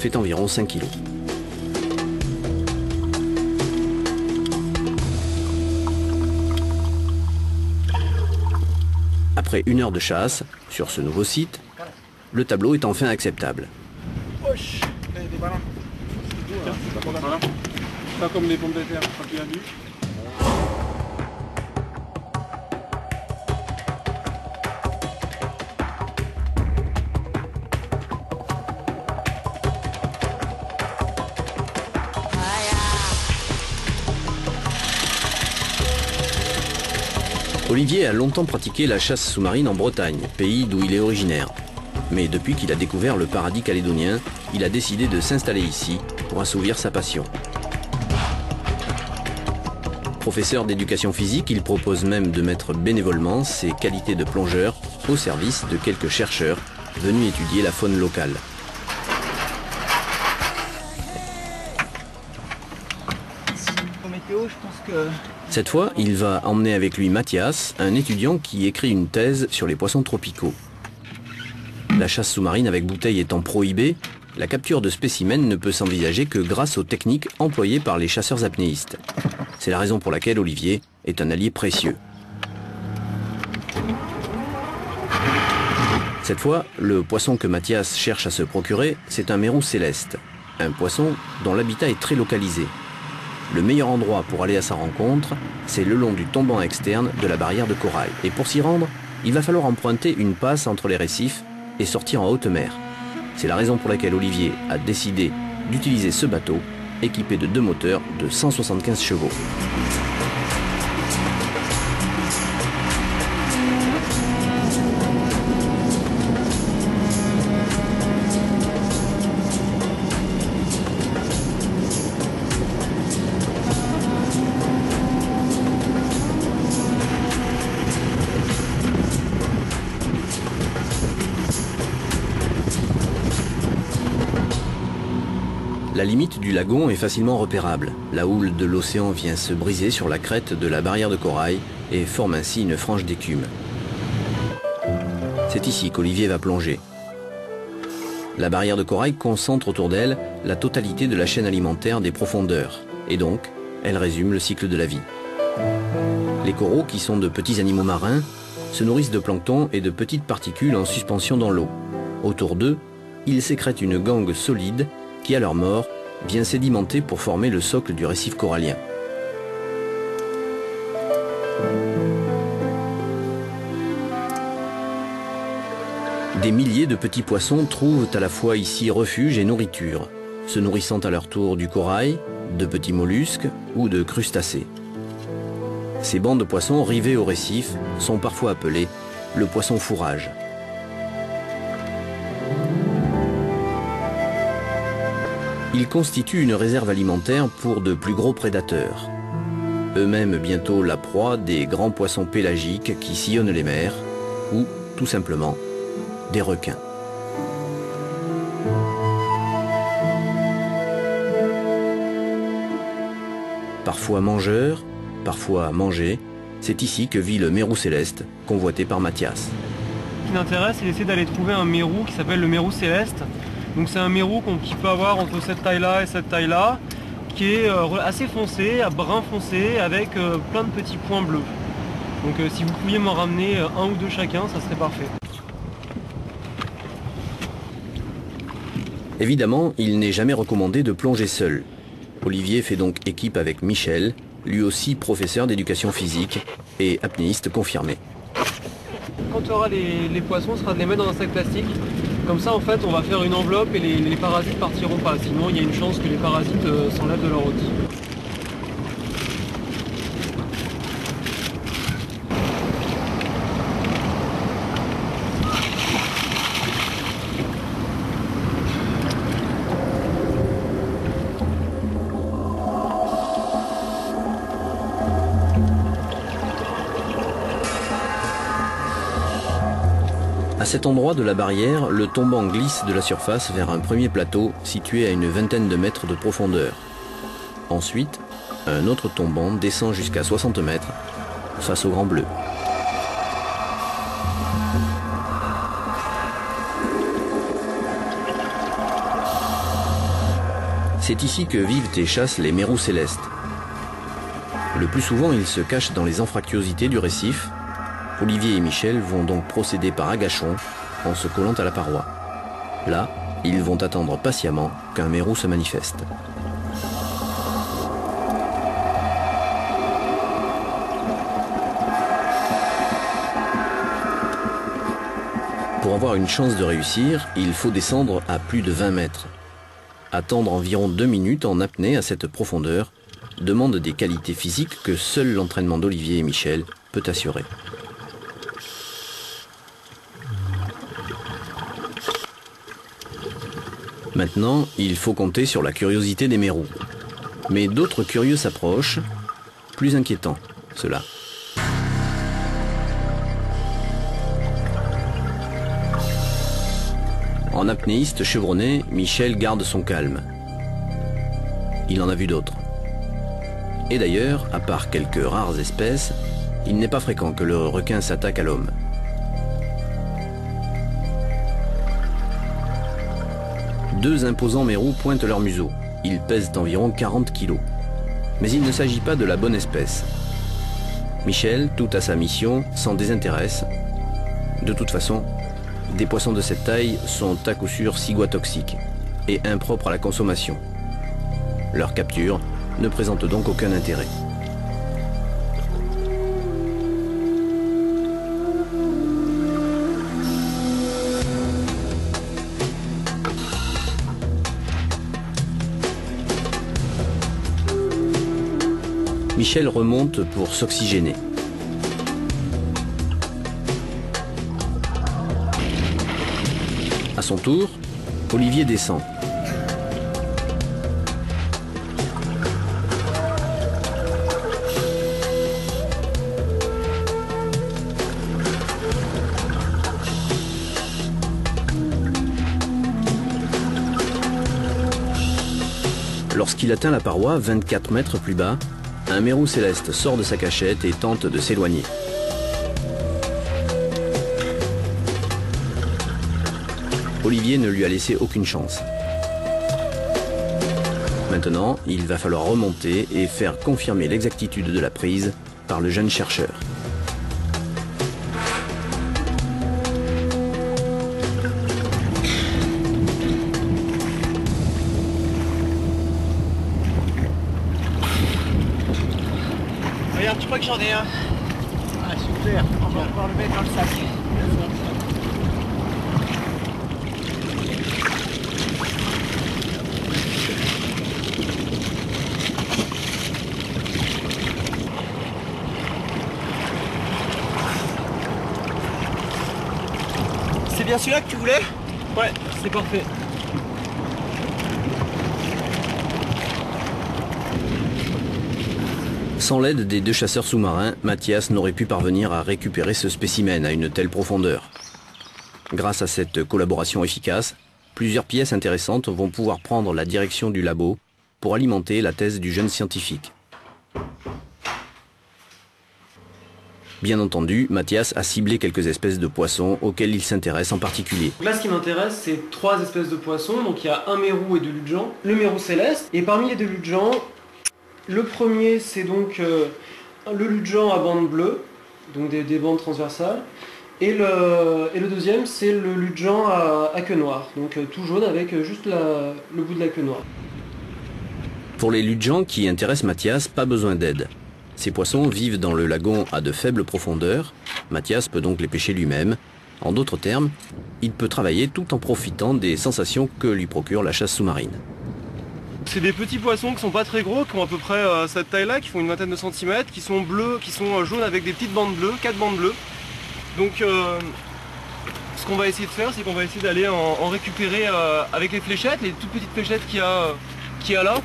fait environ 5 kg. Après 1 heure de chasse, sur ce nouveau site, le tableau est enfin acceptable. Pas comme les pommes de terre, quand tu as vu. Olivier a longtemps pratiqué la chasse sous-marine en Bretagne, pays d'où il est originaire. Mais depuis qu'il a découvert le paradis calédonien, il a décidé de s'installer ici pour assouvir sa passion. Professeur d'éducation physique, il propose même de mettre bénévolement ses qualités de plongeur au service de quelques chercheurs venus étudier la faune locale. Cette fois, il va emmener avec lui Mathias, un étudiant qui écrit une thèse sur les poissons tropicaux. La chasse sous-marine avec bouteille étant prohibée, la capture de spécimens ne peut s'envisager que grâce aux techniques employées par les chasseurs apnéistes. C'est la raison pour laquelle Olivier est un allié précieux. Cette fois, le poisson que Mathias cherche à se procurer, c'est un mérou céleste, un poisson dont l'habitat est très localisé. Le meilleur endroit pour aller à sa rencontre, c'est le long du tombant externe de la barrière de corail. Et pour s'y rendre, il va falloir emprunter une passe entre les récifs et sortir en haute mer. C'est la raison pour laquelle Olivier a décidé d'utiliser ce bateau équipé de 2 moteurs de 175 chevaux. La limite du lagon est facilement repérable. La houle de l'océan vient se briser sur la crête de la barrière de corail et forme ainsi une frange d'écume. C'est ici qu'Olivier va plonger. La barrière de corail concentre autour d'elle la totalité de la chaîne alimentaire des profondeurs, et donc elle résume le cycle de la vie. Les coraux, qui sont de petits animaux marins, se nourrissent de plancton et de petites particules en suspension dans l'eau. Autour d'eux, ils sécrètent une gangue solide qui, à leur mort, vient sédimenter pour former le socle du récif corallien. Des milliers de petits poissons trouvent à la fois ici refuge et nourriture, se nourrissant à leur tour du corail, de petits mollusques ou de crustacés. Ces bancs de poissons rivés au récif sont parfois appelés le poisson fourrage. Ils constituent une réserve alimentaire pour de plus gros prédateurs. Eux-mêmes bientôt la proie des grands poissons pélagiques qui sillonnent les mers, ou, tout simplement, des requins. Parfois mangeur, parfois mangé, c'est ici que vit le mérou céleste, convoité par Mathias. Ce qui m'intéresse, c'est d'essayer d'aller trouver un mérou qui s'appelle le mérou céleste. Donc c'est un mérou qui peut avoir entre cette taille-là et cette taille-là, qui est assez foncé, à brun foncé, avec plein de petits points bleus. Donc si vous pouviez m'en ramener 1 ou 2 chacun, ça serait parfait. Évidemment, il n'est jamais recommandé de plonger seul. Olivier fait donc équipe avec Michel, lui aussi professeur d'éducation physique et apnéiste confirmé. Quand tu auras les poissons, ce sera de les mettre dans un sac plastique. Comme ça, en fait, on va faire une enveloppe et les parasites partiront pas. Sinon, il y a une chance que les parasites s'enlèvent de leur route. À cet endroit de la barrière, le tombant glisse de la surface vers un premier plateau situé à une vingtaine de mètres de profondeur. Ensuite, un autre tombant descend jusqu'à 60 mètres face au Grand Bleu. C'est ici que vivent et chassent les mérous célestes. Le plus souvent, ils se cachent dans les anfractuosités du récif. Olivier et Michel vont donc procéder par agachon en se collant à la paroi. Là, ils vont attendre patiemment qu'un mérou se manifeste. Pour avoir une chance de réussir, il faut descendre à plus de 20 mètres. Attendre environ 2 minutes en apnée à cette profondeur demande des qualités physiques que seul l'entraînement d'Olivier et Michel peut assurer. Maintenant, il faut compter sur la curiosité des mérous. Mais d'autres curieux s'approchent, plus inquiétants, ceux-là. En apnéiste chevronné, Michel garde son calme. Il en a vu d'autres. Et d'ailleurs, à part quelques rares espèces, il n'est pas fréquent que le requin s'attaque à l'homme. Deux imposants mérous pointent leur museau. Ils pèsent environ 40 kilos. Mais il ne s'agit pas de la bonne espèce. Michel, tout à sa mission, s'en désintéresse. De toute façon, des poissons de cette taille sont à coup sûr ciguatoxiques et impropres à la consommation. Leur capture ne présente donc aucun intérêt. Michel remonte pour s'oxygéner. À son tour, Olivier descend. Lorsqu'il atteint la paroi, 24 mètres plus bas, un mérou céleste sort de sa cachette et tente de s'éloigner. Olivier ne lui a laissé aucune chance. Maintenant, il va falloir remonter et faire confirmer l'exactitude de la prise par le jeune chercheur. Regarde, tu crois que j'en ai un? Ah super, on va pouvoir le mettre dans le sac. C'est bien celui-là que tu voulais? Ouais, c'est parfait. Sans l'aide des deux chasseurs sous-marins, Mathias n'aurait pu parvenir à récupérer ce spécimen à une telle profondeur. Grâce à cette collaboration efficace, plusieurs pièces intéressantes vont pouvoir prendre la direction du labo pour alimenter la thèse du jeune scientifique. Bien entendu, Mathias a ciblé quelques espèces de poissons auxquelles il s'intéresse en particulier. Là, ce qui m'intéresse, c'est 3 espèces de poissons. Donc il y a un mérou et 2 ludgens. Le mérou céleste. Et parmi les 2 ludgens, le premier, c'est donc le ludgen à bandes bleues, donc des bandes transversales. Et le deuxième, c'est le ludgen à queue noire, donc tout jaune avec juste le bout de la queue noire. Pour les ludgens qui intéressent Mathias, pas besoin d'aide. Ces poissons vivent dans le lagon à de faibles profondeurs. Mathias peut donc les pêcher lui-même. En d'autres termes, il peut travailler tout en profitant des sensations que lui procure la chasse sous-marine. C'est des petits poissons qui sont pas très gros, qui ont à peu près cette taille-là, qui font une vingtaine de centimètres, qui sont bleus, qui sont jaunes avec des petites bandes bleues, 4 bandes bleues. Donc ce qu'on va essayer de faire, c'est qu'on va essayer d'aller en récupérer avec les fléchettes, les toutes petites fléchettes qu'il y a là.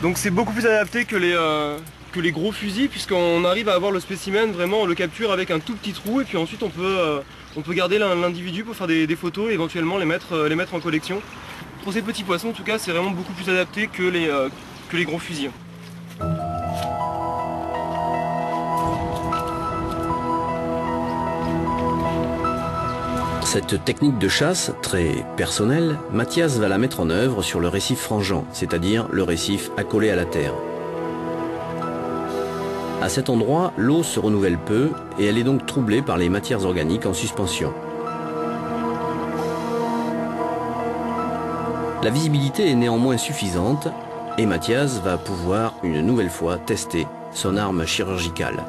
Donc c'est beaucoup plus adapté que les gros fusils, puisqu'on arrive à avoir le spécimen, vraiment on le capture avec un tout petit trou, et puis ensuite on peut garder l'individu pour faire des photos et éventuellement les mettre en collection. Pour ces petits poissons, en tout cas, c'est vraiment beaucoup plus adapté que les gros fusils. Cette technique de chasse, très personnelle, Mathias va la mettre en œuvre sur le récif frangeant, c'est-à-dire le récif accolé à la terre. À cet endroit, l'eau se renouvelle peu et elle est donc troublée par les matières organiques en suspension. La visibilité est néanmoins suffisante et Mathias va pouvoir une nouvelle fois tester son arme chirurgicale.